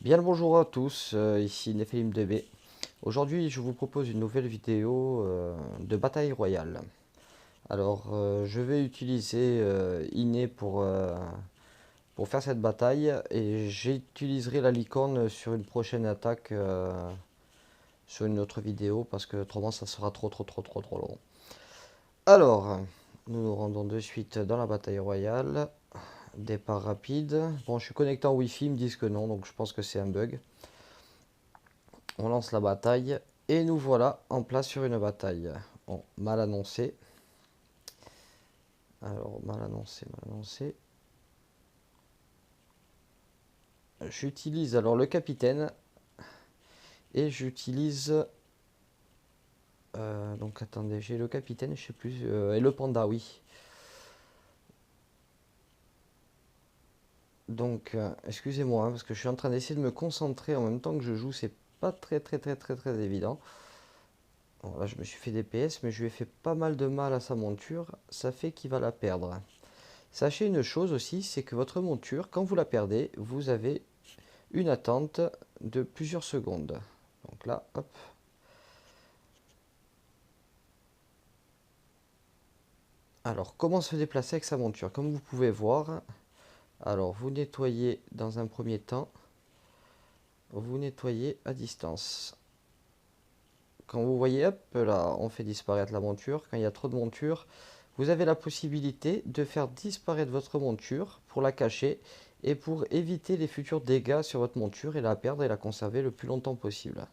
Bien le bonjour à tous, ici Nephilim2B. Aujourd'hui, je vous propose une nouvelle vidéo de bataille royale. Alors, je vais utiliser Iné pour faire cette bataille et j'utiliserai la licorne sur une prochaine attaque sur une autre vidéo parce que autrement ça sera trop long. Alors, nous nous rendons de suite dans la bataille royale. Départ rapide. Bon, je suis connecté en Wi-Fi, ils me disent que non, donc je pense que c'est un bug. On lance la bataille et nous voilà en place sur une bataille. Bon, mal annoncé. Alors, mal annoncé, mal annoncé. J'utilise alors le capitaine et j'utilise. Donc attendez, j'ai le capitaine, je sais plus. Et le panda, oui. Donc, excusez-moi, hein, parce que je suis en train d'essayer de me concentrer en même temps que je joue, c'est pas très évident. Bon, là, je me suis fait DPS, mais je lui ai fait pas mal de mal à sa monture. Ça fait qu'il va la perdre. Sachez une chose aussi, c'est que votre monture, quand vous la perdez, vous avez une attente de plusieurs secondes. Donc là, hop. Alors, comment se déplacer avec sa monture? Comme vous pouvez voir, alors vous nettoyez dans un premier temps, vous nettoyez à distance. Quand vous voyez, hop, là, on fait disparaître la monture. Quand il y a trop de monture, vous avez la possibilité de faire disparaître votre monture pour la cacher et pour éviter les futurs dégâts sur votre monture et la perdre et la conserver le plus longtemps possible.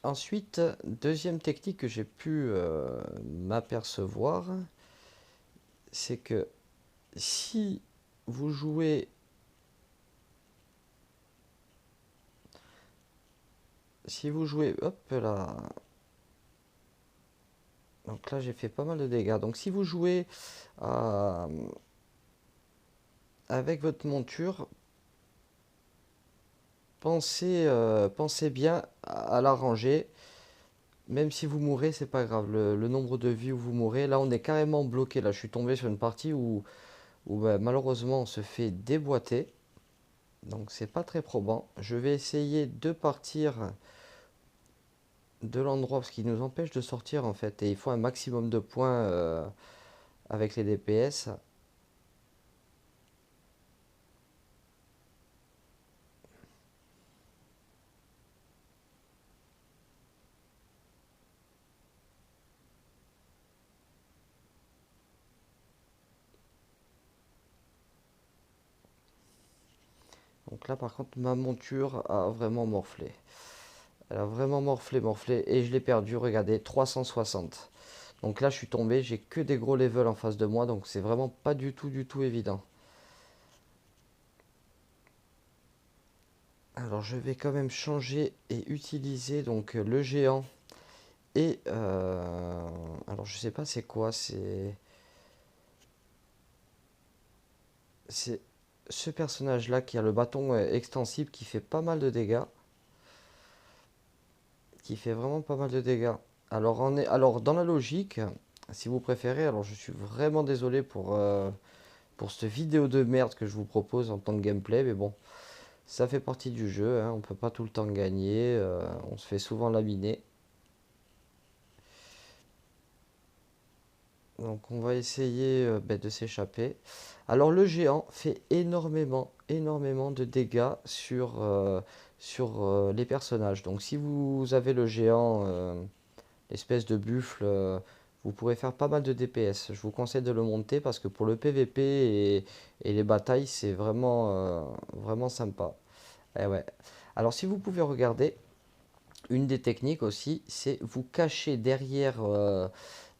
Ensuite, deuxième technique que j'ai pu m'apercevoir, c'est que si vous jouez, hop là, donc là j'ai fait pas mal de dégâts. Donc si vous jouez euh, avec votre monture, pensez bien à la ranger. Même si vous mourrez, c'est pas grave. Le nombre de vies où vous mourrez, là on est carrément bloqué. Là je suis tombé sur une partie où bah, malheureusement on se fait déboîter. Donc c'est pas très probant. Je vais essayer de partir de l'endroit parce qu'il nous empêche de sortir en fait. Et il faut un maximum de points avec les DPS. Donc là par contre ma monture a vraiment morflé. Elle a vraiment morflé et je l'ai perdu, regardez, 360. Donc là je suis tombé, j'ai que des gros levels en face de moi, donc c'est vraiment pas du tout évident. Alors je vais quand même changer et utiliser donc le géant et alors je sais pas c'est quoi, c'est ce personnage là qui a le bâton extensible qui fait pas mal de dégâts, qui fait vraiment pas mal de dégâts. Alors dans la logique, si vous préférez, alors je suis vraiment désolé pour cette vidéo de merde que je vous propose en tant que gameplay, mais bon, ça fait partie du jeu, hein, on peut pas tout le temps gagner, on se fait souvent laminer. Donc on va essayer de s'échapper. Alors le géant fait énormément de dégâts sur les personnages. Donc si vous avez le géant, l'espèce de buffle, vous pourrez faire pas mal de DPS. Je vous conseille de le monter parce que pour le PVP et les batailles, c'est vraiment sympa. Eh ouais. Alors si vous pouvez regarder, une des techniques aussi, c'est vous cacher derrière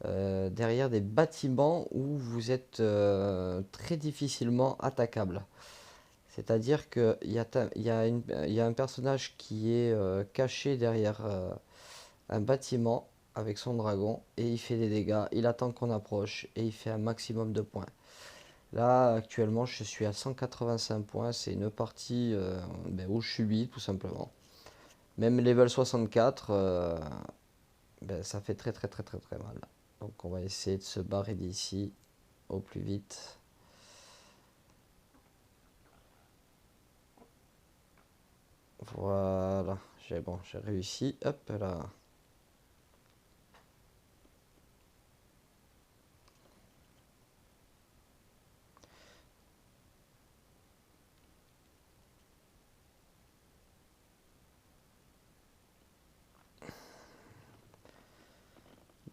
des bâtiments où vous êtes très difficilement attaquable. C'est-à-dire qu'il y a un personnage qui est caché derrière un bâtiment avec son dragon et il fait des dégâts, il attend qu'on approche et il fait un maximum de points. Là, actuellement, je suis à 185 points, c'est une partie où je subis tout simplement. Même level 64, ça fait très mal. Donc on va essayer de se barrer d'ici au plus vite. Voilà, j'ai réussi. Hop là.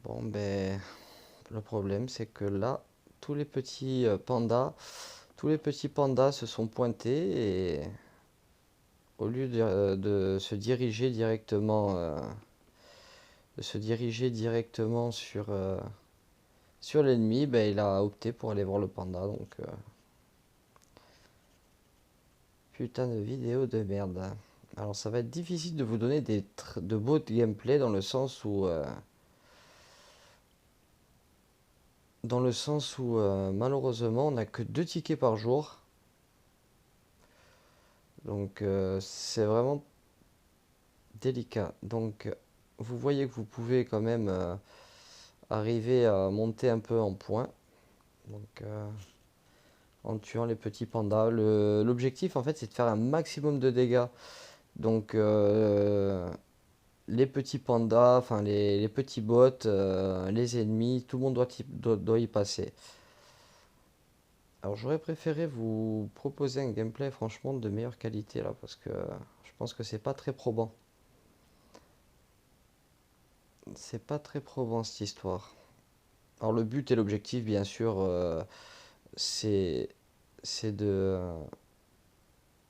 Bon, ben, le problème, c'est que là, tous les petits pandas, tous les petits pandas se sont pointés et au lieu de se diriger directement, sur l'ennemi, ben, il a opté pour aller voir le panda. Donc, putain de vidéo de merde. Alors, ça va être difficile de vous donner de beaux gameplay dans le sens où malheureusement on n'a que 2 tickets par jour. Donc c'est vraiment délicat. Donc vous voyez que vous pouvez quand même arriver à monter un peu en points. Donc en tuant les petits pandas. L'objectif en fait c'est de faire un maximum de dégâts. Donc les petits pandas, enfin les petits bots, les ennemis, tout le monde doit y passer. Alors j'aurais préféré vous proposer un gameplay franchement de meilleure qualité là parce que je pense que c'est pas très probant. C'est pas très probant cette histoire. Alors le but et l'objectif bien sûr c'est c'est de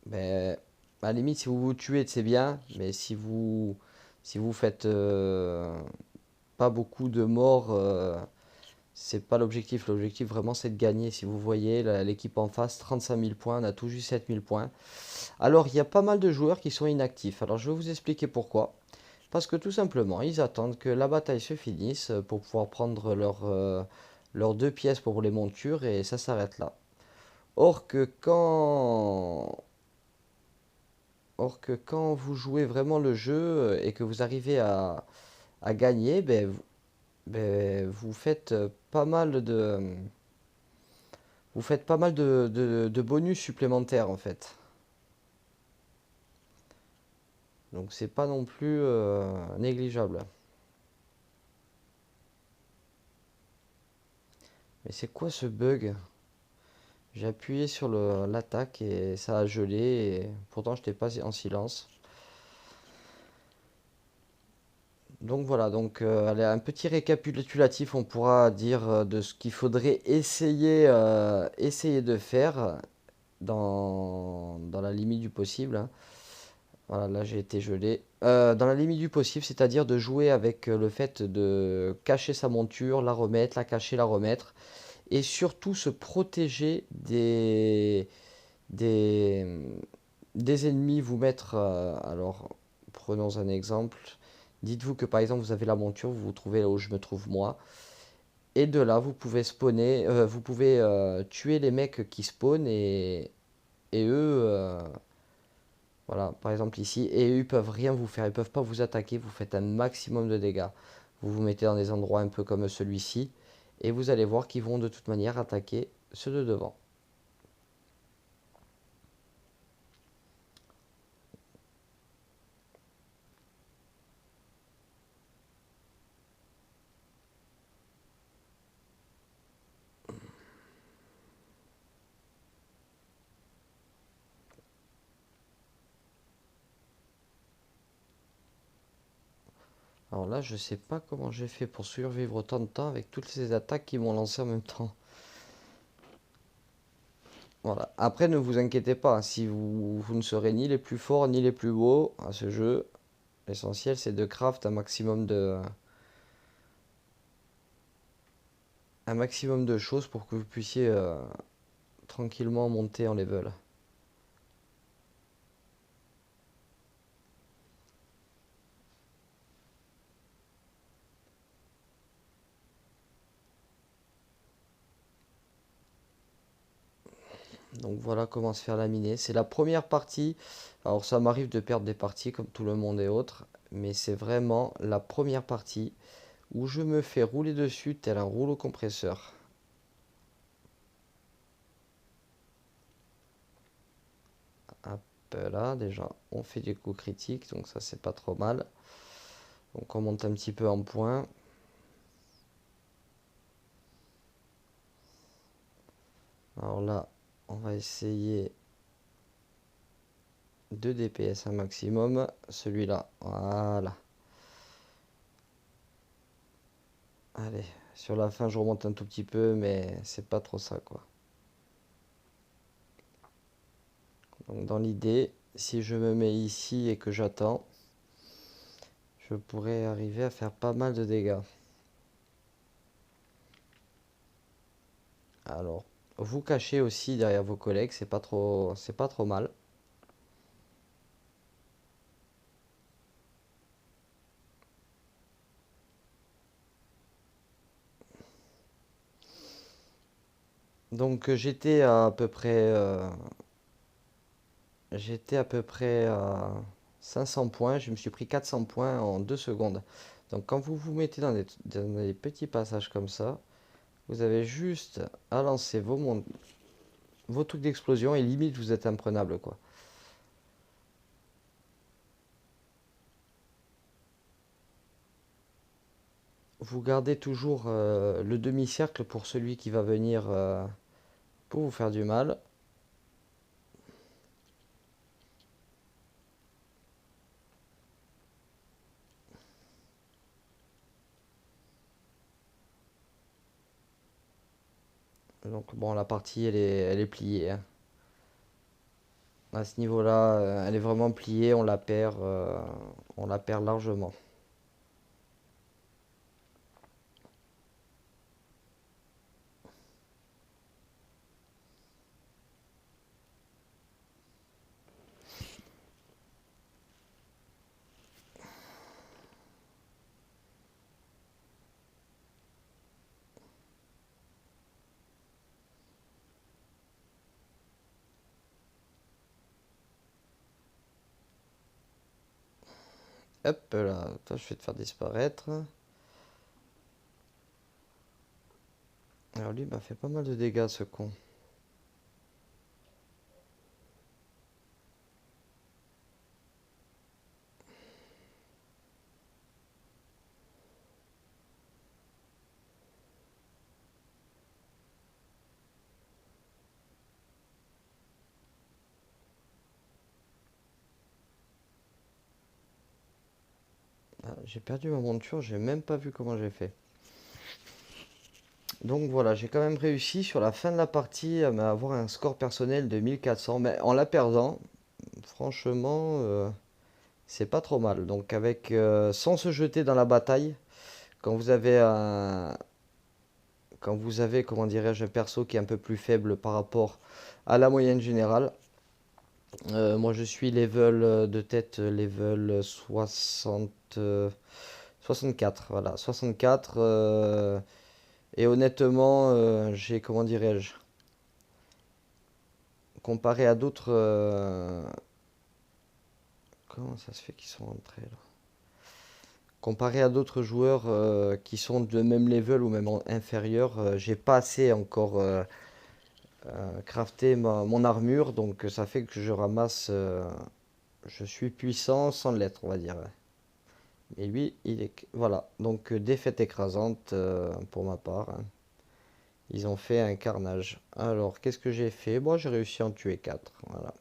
ben, à la limite si vous vous tuez c'est bien mais si vous faites pas beaucoup de morts c'est pas l'objectif. L'objectif vraiment c'est de gagner. Si vous voyez l'équipe en face 35 000 points, on a tout juste 7 000 points. Alors, il y a pas mal de joueurs qui sont inactifs. Alors, je vais vous expliquer pourquoi. Parce que tout simplement, ils attendent que la bataille se finisse pour pouvoir prendre leurs 2 pièces pour les montures et ça s'arrête là. Or que quand, or que quand vous jouez vraiment le jeu et que vous arrivez à gagner, vous faites pas mal de bonus supplémentaires en fait. Donc c'est pas non plus négligeable. Mais c'est quoi ce bug? J'ai appuyé sur l'attaque et ça a gelé et pourtant je n'étais pas en silence. Donc voilà, donc allez, un petit récapitulatif, on pourra dire de ce qu'il faudrait essayer de faire dans la limite du possible, hein. Voilà, là j'ai été gelé. Dans la limite du possible, c'est-à-dire de jouer avec le fait de cacher sa monture, la remettre, la cacher, la remettre. Et surtout se protéger des, des ennemis, vous mettre... alors, prenons un exemple. Dites-vous que par exemple, vous avez la monture, vous vous trouvez là où je me trouve moi. Et de là, vous pouvez spawner, vous pouvez tuer les mecs qui spawnent et eux, voilà, par exemple ici, et eux, ils peuvent rien vous faire, ils peuvent pas vous attaquer, vous faites un maximum de dégâts. Vous vous mettez dans des endroits un peu comme celui-ci, et vous allez voir qu'ils vont de toute manière attaquer ceux de devant. Alors là, je sais pas comment j'ai fait pour survivre autant de temps avec toutes ces attaques qui m'ont lancé en même temps. Voilà. Après, ne vous inquiétez pas, hein, si vous ne serez ni les plus forts ni les plus beaux à ce jeu. L'essentiel, c'est de craft un maximum de choses pour que vous puissiez tranquillement monter en level. Donc voilà comment se faire laminer. C'est la première partie. Alors ça m'arrive de perdre des parties comme tout le monde et autres. Mais c'est vraiment la première partie où je me fais rouler dessus tel un rouleau compresseur. là, déjà, on fait des coups critiques, donc ça, c'est pas trop mal. Donc on monte un petit peu en points. Alors là, on va essayer de DPS un maximum. Celui-là, voilà. Allez, sur la fin, je remonte un tout petit peu, mais c'est pas trop ça, quoi. Donc dans l'idée, si je me mets ici et que j'attends, je pourrais arriver à faire pas mal de dégâts. Alors, vous cachez aussi derrière vos collègues, c'est pas trop mal. Donc j'étais à peu près à 500 points. Je me suis pris 400 points en 2 secondes. Donc quand vous vous mettez dans des petits passages comme ça, vous avez juste à lancer vos trucs d'explosion et limite vous êtes imprenable quoi. Vous gardez toujours le demi-cercle pour celui qui va venir pour vous faire du mal. Donc bon, la partie elle est pliée, hein. À ce niveau-là, elle est vraiment pliée, on la perd largement. Hop là, toi je vais te faire disparaître. Alors lui il m'a fait pas mal de dégâts ce con. Ah, j'ai perdu ma monture, j'ai même pas vu comment j'ai fait. Donc voilà, j'ai quand même réussi sur la fin de la partie à avoir un score personnel de 1400. Mais en la perdant, franchement, c'est pas trop mal. Donc sans se jeter dans la bataille, quand vous avez comment dirais-je, un perso qui est un peu plus faible par rapport à la moyenne générale. Moi je suis level de tête, level 60, 64, voilà, 64. Et honnêtement, comment dirais-je, comparé à d'autres, comment ça se fait qu'ils sont entrés là? Comparé à d'autres joueurs qui sont de même level ou même inférieur, j'ai pas assez encore crafté mon armure, donc ça fait que je ramasse, je suis puissant sans l'être, on va dire. Et lui, voilà, donc défaite écrasante pour ma part, hein. Ils ont fait un carnage. Alors, qu'est-ce que j'ai fait? Moi, j'ai réussi à en tuer 4. Voilà.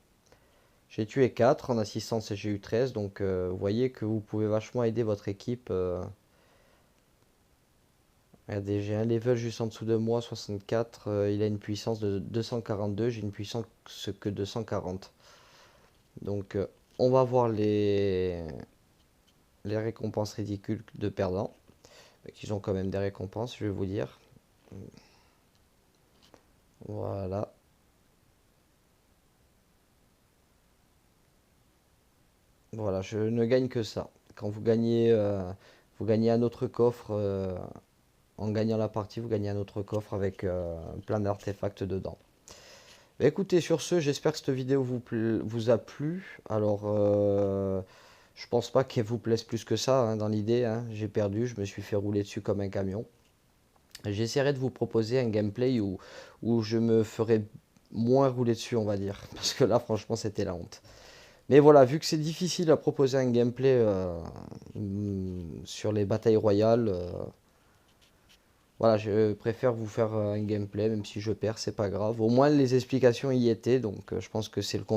J'ai tué 4 en assistance et j'ai eu 13. Donc, vous voyez que vous pouvez vachement aider votre équipe. Regardez, j'ai un level juste en dessous de moi, 64. Il a une puissance de 242. J'ai une puissance que de 140. Donc, on va voir les récompenses ridicules de perdants. Ils ont quand même des récompenses, je vais vous dire. Voilà. Voilà, je ne gagne que ça. Quand vous gagnez un autre coffre. En gagnant la partie, vous gagnez un autre coffre avec plein d'artefacts dedans. Bah, écoutez, sur ce, j'espère que cette vidéo vous a plu. Alors, je pense pas qu'elle vous plaise plus que ça, hein, dans l'idée, hein. J'ai perdu, je me suis fait rouler dessus comme un camion. J'essaierai de vous proposer un gameplay où je me ferai moins rouler dessus, on va dire. Parce que là, franchement, c'était la honte. Mais voilà, vu que c'est difficile à proposer un gameplay sur les batailles royales, voilà, je préfère vous faire un gameplay, même si je perds, c'est pas grave. Au moins les explications y étaient, donc je pense que c'est le contenu.